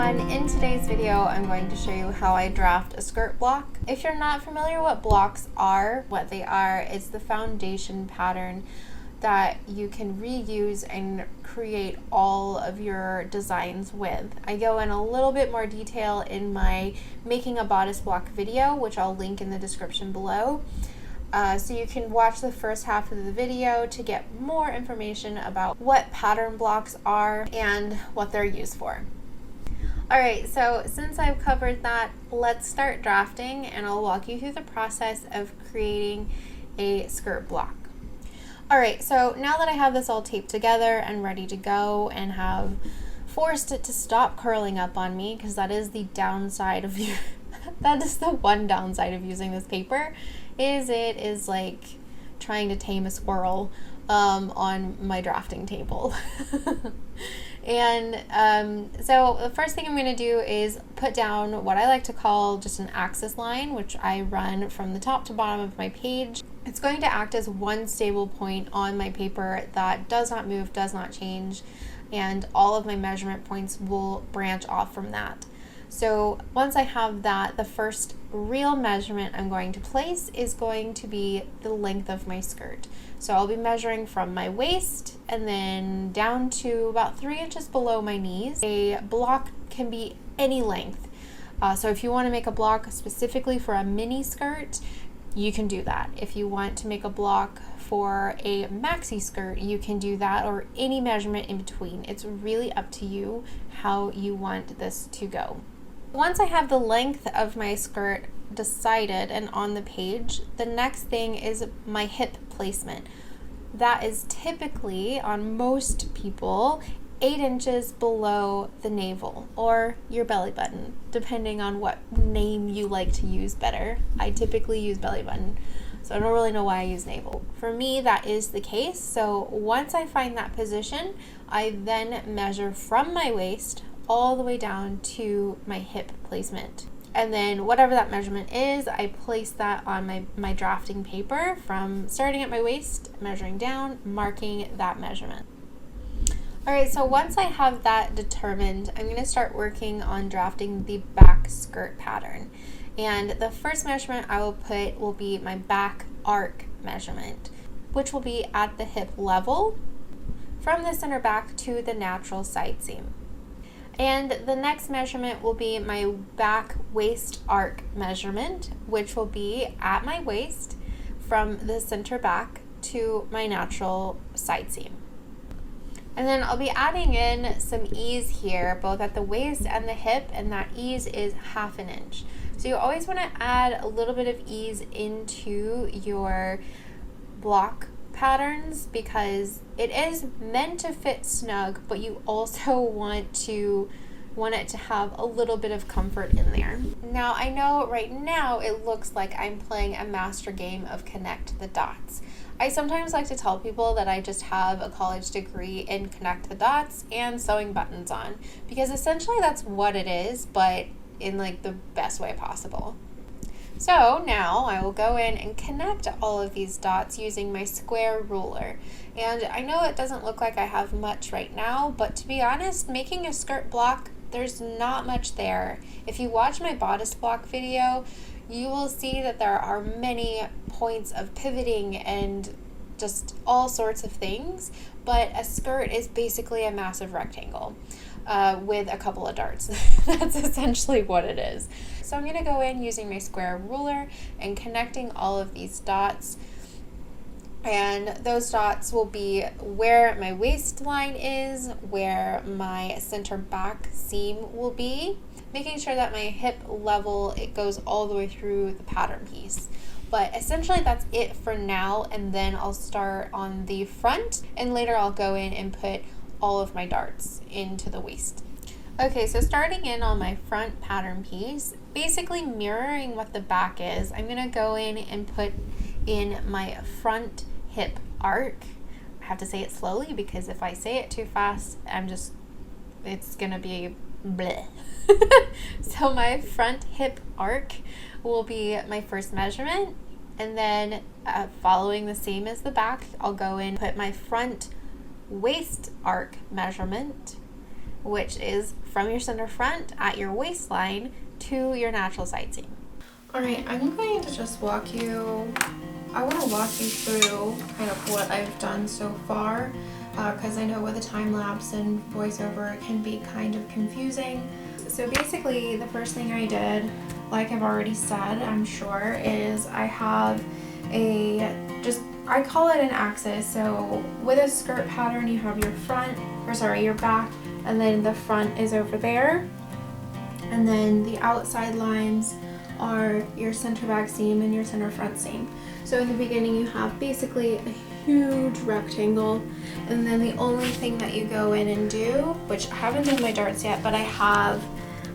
everyone, in today's video I'm going to show you how I draft a skirt block. If you're not familiar what blocks are, what they are, it's the foundation pattern that you can reuse and create all of your designs with. I go in a little bit more detail in my making a bodice block video, which I'll link in the description below. So you can watch the first half of the video to get more information about what pattern blocks are and what they're used for. Alright, so since I've covered that, let's start drafting and I'll walk you through the process of creating a skirt block. Alright, so now that I have this all taped together and ready to go and have forced it to stop curling up on me, because that is the downside of that is the one downside of using this paper, is it is like trying to tame a squirrel on my drafting table. And so the first thing I'm going to do is put down what I like to call just an axis line, which I run from the top to bottom of my page. It's going to act as one stable point on my paper that does not move, does not change, and all of my measurement points will branch off from that. So once I have that, the first real measurement I'm going to place is going to be the length of my skirt. So I'll be measuring from my waist and then down to about 3 inches below my knees. A block can be any length. So if you want to make a block specifically for a mini skirt, you can do that. If you want to make a block for a maxi skirt, you can do that, or any measurement in between. It's really up to you how you want this to go. Once I have the length of my skirt decided and on the page, the next thing is my hip placement. That is typically, on most people, 8 inches below the navel or your belly button, depending on what name you like to use better. I typically use belly button, so I don't really know why I use navel. For me, that is the case. So once I find that position, I then measure from my waist all the way down to my hip placement. And then whatever that measurement is, I place that on my drafting paper from starting at my waist, measuring down, marking that measurement. Alright, so once I have that determined, I'm going to start working on drafting the back skirt pattern. And the first measurement I will put will be my back arc measurement, which will be at the hip level from the center back to the natural side seam. And the next measurement will be my back waist arc measurement, which will be at my waist from the center back to my natural side seam. And then I'll be adding in some ease here, both at the waist and the hip, and that ease is 1/2 inch. So you always want to add a little bit of ease into your block patterns because it is meant to fit snug, but you also want it to have a little bit of comfort in there. Now I know right now it looks like I'm playing a master game of connect the dots. I sometimes like to tell people that I just have a college degree in connect the dots and sewing buttons on, because essentially that's what it is, but in like the best way possible. So now I will go in and connect all of these dots using my square ruler. And I know it doesn't look like I have much right now, but to be honest, making a skirt block, there's not much there. If you watch my bodice block video, you will see that there are many points of pivoting and just all sorts of things, but a skirt is basically a massive rectangle with a couple of darts. That's essentially what it is. So I'm going to go in using my square ruler and connecting all of these dots. And those dots will be where my waistline is, where my center back seam will be, making sure that my hip level, it goes all the way through the pattern piece. But essentially that's it for now, and then I'll start on the front, and later I'll go in and put all of my darts into the waist. Okay, so starting in on my front pattern piece, basically mirroring what the back is, I'm going to go in and put in my front hip arc. I have to say it slowly because if I say it too fast, it's going to be bleh. So my front hip arc will be my first measurement, and then following the same as the back, I'll go in, put my front waist arc measurement, which is from your center front at your waistline to your natural side seam. All right, I'm going to just I want to walk you through kind of what I've done so far, because I know with a time lapse and voiceover it can be kind of confusing. So basically the first thing I did, like I've already said, I'm sure, is I have I call it an axis. So with a skirt pattern, you have your back, and then the front is over there. And then the outside lines are your center back seam and your center front seam. So in the beginning you have basically a huge rectangle, and then the only thing that you go in and do, which I haven't done my darts yet, but I have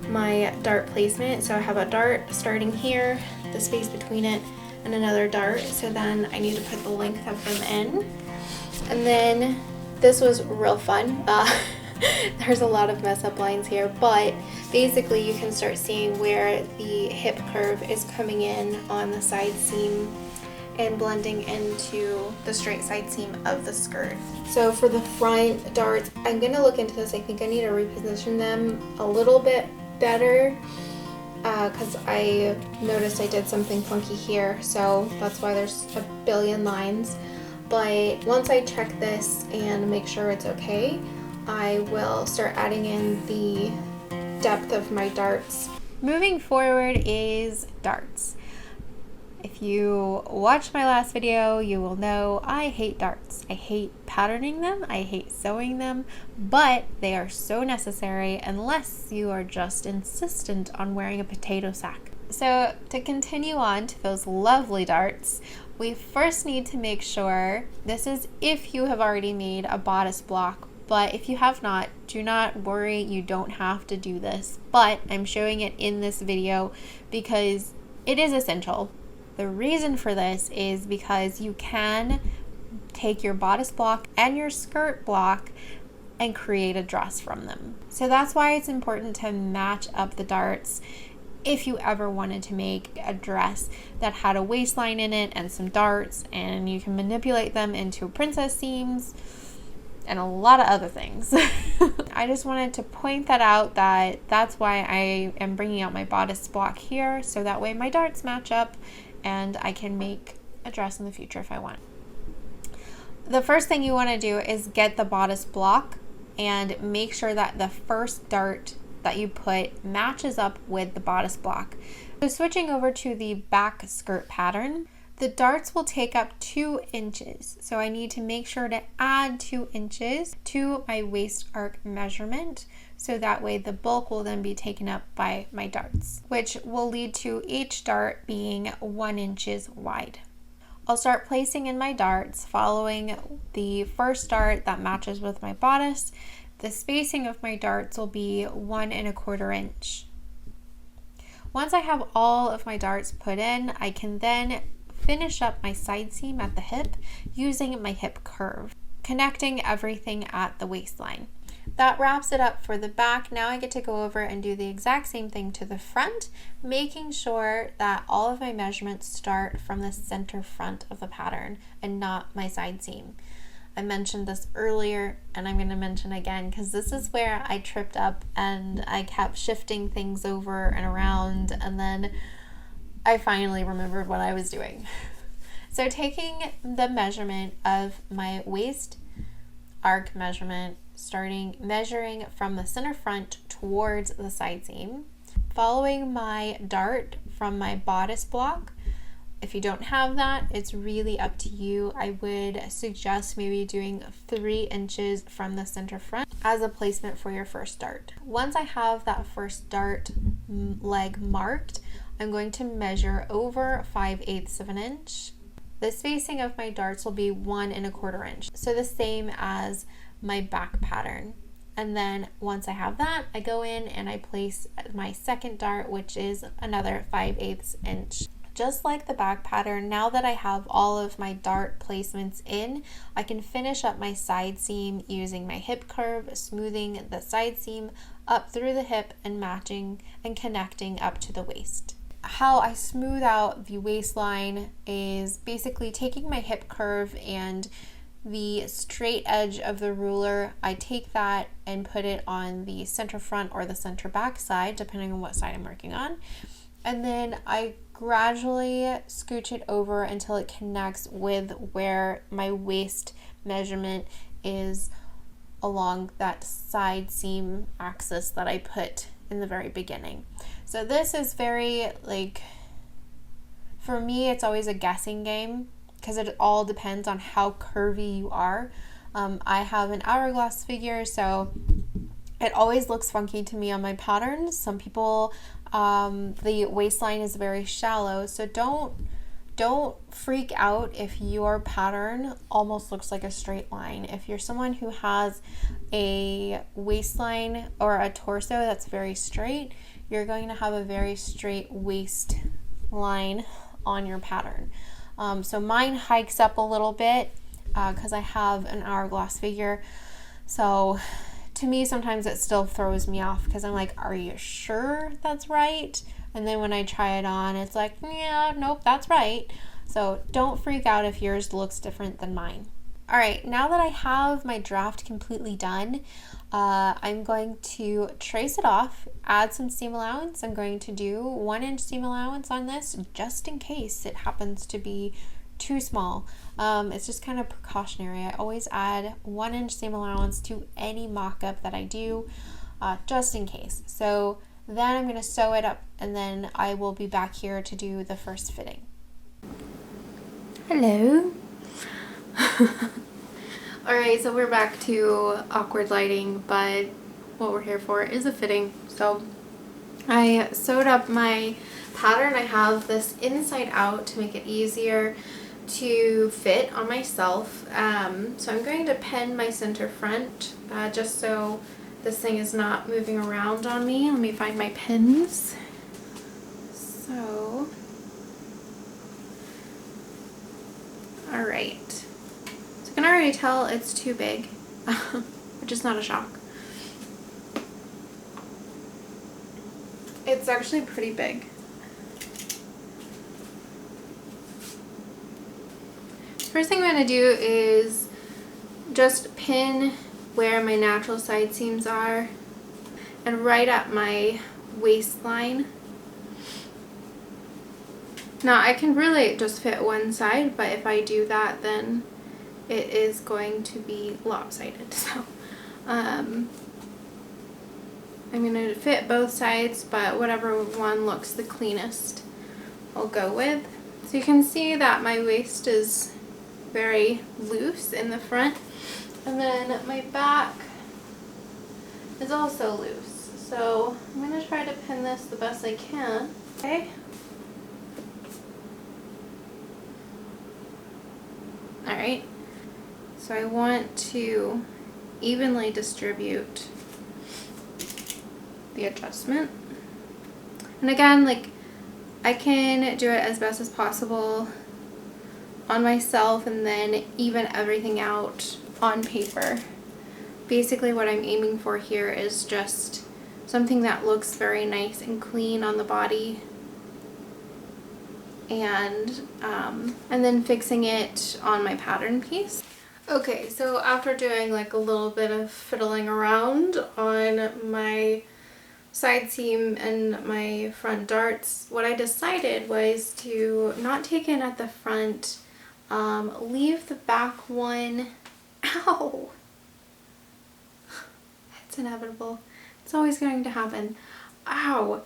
my dart placement. So I have a dart starting here, the space between it, and another dart. So then I need to put the length of them in. And then this was real fun. There's a lot of mess up lines here, but basically you can start seeing where the hip curve is coming in on the side seam and blending into the straight side seam of the skirt. So for the front darts, I'm gonna look into this. I think I need to reposition them a little bit better, because I noticed I did something funky here, so that's why there's a billion lines. But once I check this and make sure it's okay, I will start adding in the depth of my darts. Moving forward is darts. If you watched my last video, you will know I hate darts. I hate patterning them, I hate sewing them, but they are so necessary unless you are just insistent on wearing a potato sack. So to continue on to those lovely darts, we first need to make sure, this is if you have already made a bodice block, but if you have not, do not worry, you don't have to do this, but I'm showing it in this video because it is essential. The reason for this is because you can take your bodice block and your skirt block and create a dress from them. So that's why it's important to match up the darts if you ever wanted to make a dress that had a waistline in it and some darts, and you can manipulate them into princess seams and a lot of other things. I just wanted to point that out, that's why I am bringing out my bodice block here, so that way my darts match up and I can make a dress in the future if I want. The first thing you want to do is get the bodice block and make sure that the first dart that you put matches up with the bodice block. So switching over to the back skirt pattern, the darts will take up 2 inches. So I need to make sure to add 2 inches to my waist arc measurement, so that way the bulk will then be taken up by my darts, which will lead to each dart being 1 inch wide. I'll start placing in my darts following the first dart that matches with my bodice. The spacing of my darts will be 1 1/4 inch. Once I have all of my darts put in, I can then finish up my side seam at the hip using my hip curve, connecting everything at the waistline. That wraps it up for the back. Now I get to go over and do the exact same thing to the front, making sure that all of my measurements start from the center front of the pattern and not my side seam. I mentioned this earlier and I'm going to mention again because this is where I tripped up and I kept shifting things over and around, and then I finally remembered what I was doing. So taking the measurement of my waist arc measurement, measuring from the center front towards the side seam, following my dart from my bodice block. If you don't have that, it's really up to you. I would suggest maybe doing 3 inches from the center front as a placement for your first dart. Once I have that first dart leg marked, I'm going to measure over 5/8 of an inch. The spacing of my darts will be 1 1/4 inch. So the same as my back pattern. And then once I have that, I go in and I place my second dart, which is another 5/8 inch. Just like the back pattern, now that I have all of my dart placements in, I can finish up my side seam using my hip curve, smoothing the side seam up through the hip and matching and connecting up to the waist. How I smooth out the waistline is basically taking my hip curve and the straight edge of the ruler, I take that and put it on the center front or the center back side, depending on what side I'm working on. And then I gradually scooch it over until it connects with where my waist measurement is along that side seam axis that I put in the very beginning. So this is very, like, for me, it's always a guessing game because it all depends on how curvy you are. I have an hourglass figure, so it always looks funky to me on my patterns. Some people, the waistline is very shallow, so don't freak out if your pattern almost looks like a straight line. If you're someone who has a waistline or a torso that's very straight, you're going to have a very straight waistline on your pattern. So mine hikes up a little bit because I have an hourglass figure. So to me, sometimes it still throws me off because I'm like, are you sure that's right? And then when I try it on, it's like, yeah, nope, that's right. So don't freak out if yours looks different than mine. All right, now that I have my draft completely done, I'm going to trace it off, add some seam allowance. I'm going to do 1 inch seam allowance on this just in case it happens to be too small. It's just kind of precautionary. I always add 1 inch seam allowance to any mock-up that I do, just in case. So then I'm going to sew it up and then I will be back here to do the first fitting. Hello. Alright, so we're back to awkward lighting, but what we're here for is a fitting. So I sewed up my pattern. I have this inside out to make it easier to fit on myself. So I'm going to pin my center front just so this thing is not moving around on me. Let me find my pins. So, alright. So I can already tell it's too big, which is not a shock. It's actually pretty big. First thing I'm going to do is just pin where my natural side seams are and right at my waistline. Now I can really just fit one side, but if I do that then it is going to be lopsided. So I'm going to fit both sides, but whatever one looks the cleanest I'll go with. So you can see that my waist is very loose in the front, and then my back is also loose. So I'm going to try to pin this the best I can. Okay. Alright, so I want to evenly distribute the adjustment. And again, like, I can do it as best as possible on myself and then even everything out on paper. Basically what I'm aiming for here is just something that looks very nice and clean on the body, and then fixing it on my pattern piece. Okay, so after doing like a little bit of fiddling around on my side seam and my front darts, what I decided was to not take in at the front, leave the back one. Ow! It's inevitable. It's always going to happen. Ow!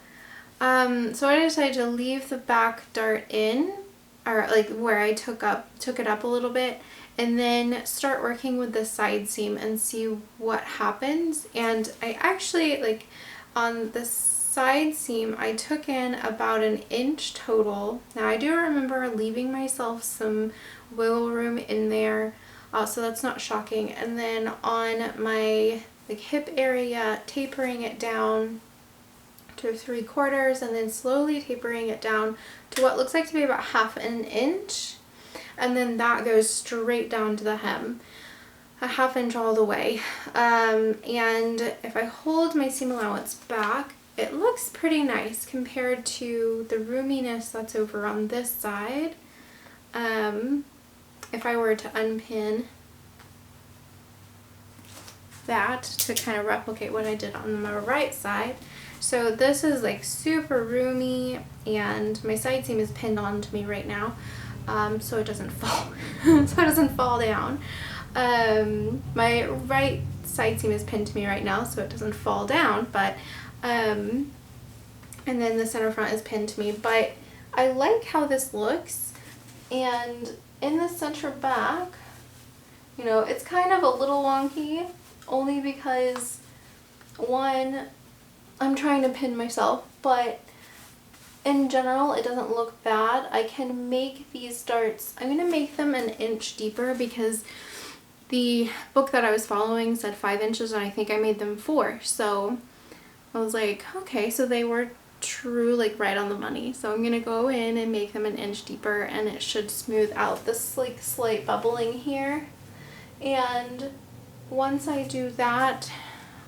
So I decided to leave the back dart in, or like where I took it up a little bit, and then start working with the side seam and see what happens. And I actually, like, on the side seam I took in about 1 inch total. Now I do remember leaving myself some wiggle room in there, so that's not shocking. And then on my like hip area, tapering it down to 3/4, and then slowly tapering it down to what looks like to be about 1/2 inch, and then that goes straight down to the hem, 1/2 inch all the way. And if I hold my seam allowance back, it looks pretty nice compared to the roominess that's over on this side. If I were to unpin that to kind of replicate what I did on my right side. So this is like super roomy, and my side seam is pinned onto me right now, so it doesn't fall, so it doesn't fall down. My right side seam is pinned to me right now, so it doesn't fall down, but and then the center front is pinned to me. But I like how this looks, and in the center back, you know, it's kind of a little wonky, only because one, I'm trying to pin myself, but in general it doesn't look bad. I can make these darts, I'm going to make them an inch deeper because the book that I was following said 5 inches and I think I made them 4. So I was like, okay, so they were true, like right on the money. So I'm going to go in and make them an inch deeper, and it should smooth out this like slight bubbling here. And once I do that,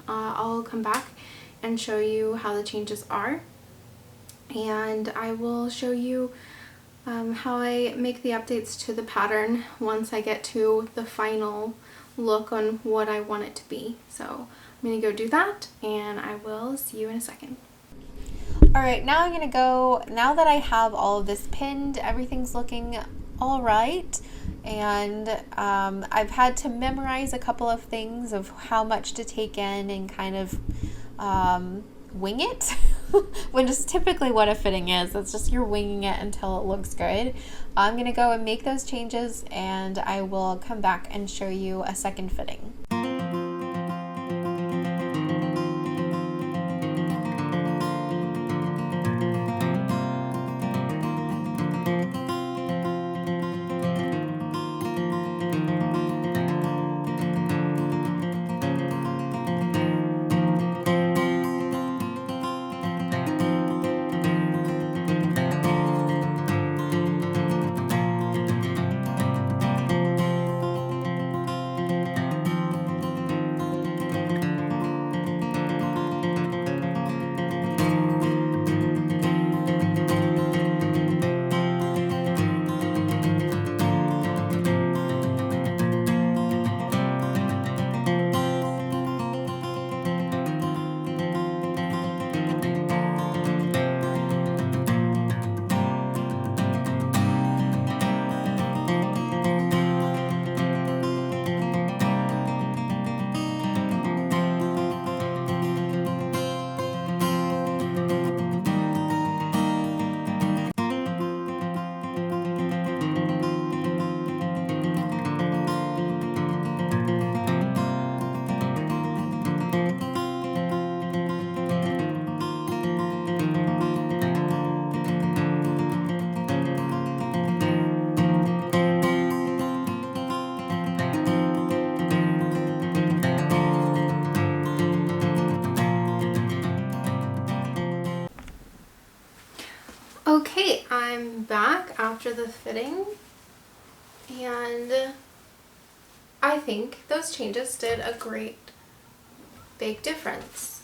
I'll come back and show you how the changes are, and I will show you how I make the updates to the pattern once I get to the final look on what I want it to be. So I'm going to go do that, and I will see you in a second. Alright, now I'm going to go, now that I have all of this pinned, everything's looking alright, and I've had to memorize a couple of things of how much to take in and kind of wing it, which is typically what a fitting is. It's just you're winging it until it looks good. I'm going to go and make those changes, and I will come back and show you a second fitting. Okay, I'm back after the fitting, and I think those changes did a great big difference.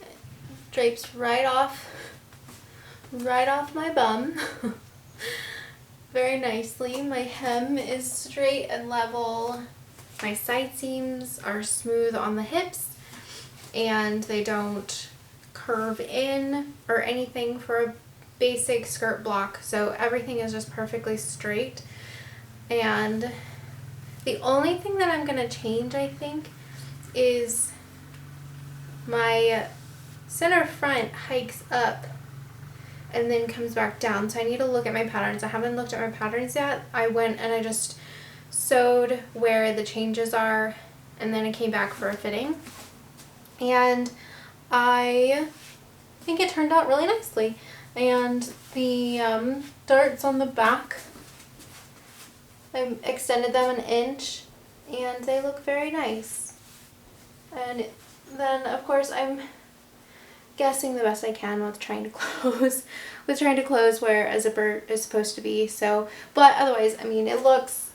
It drapes right off my bum very nicely. My hem is straight and level. My side seams are smooth on the hips, and they don't curve in or anything for a basic skirt block, so everything is just perfectly straight. And the only thing that I'm going to change, I think, is my center front hikes up and then comes back down, so I need to look at my patterns. I haven't looked at my patterns yet. I went and I just sewed where the changes are, and then I came back for a fitting, and I think it turned out really nicely. And the darts on the back, I extended them an inch, and they look very nice. And then of course I'm guessing the best I can with trying to close where a zipper is supposed to be. So, but otherwise, I mean, it looks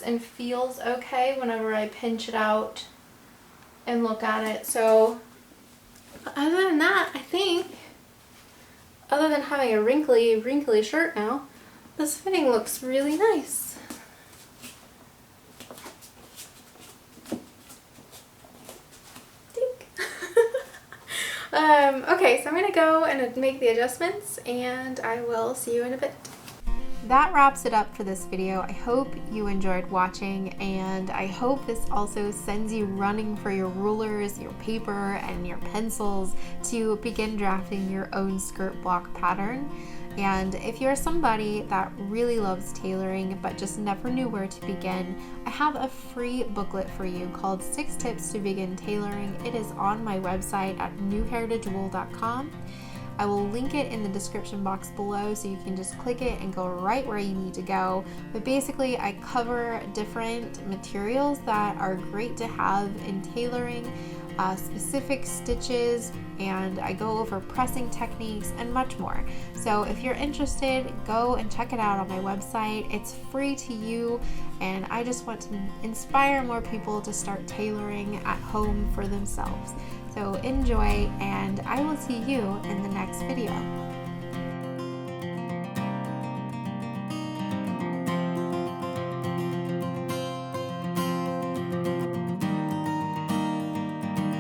and feels okay whenever I pinch it out and look at it. So other than that, I think, other than having a wrinkly shirt now, this fitting looks really nice. Okay, so I'm gonna go and make the adjustments, and I will see you in a bit. That wraps it up for this video. I hope you enjoyed watching, and I hope this also sends you running for your rulers, your paper, and your pencils to begin drafting your own skirt block pattern. And if you're somebody that really loves tailoring but just never knew where to begin, I have a free booklet for you called 6 Tips to Begin Tailoring. It is on my website at newheritagewool.com. I will link it in the description box below so you can just click it and go right where you need to go. But basically, I cover different materials that are great to have in tailoring, specific stitches, and I go over pressing techniques and much more. So if you're interested, go and check it out on my website. It's free to you, and I just want to inspire more people to start tailoring at home for themselves. So enjoy, and I will see you in the next video.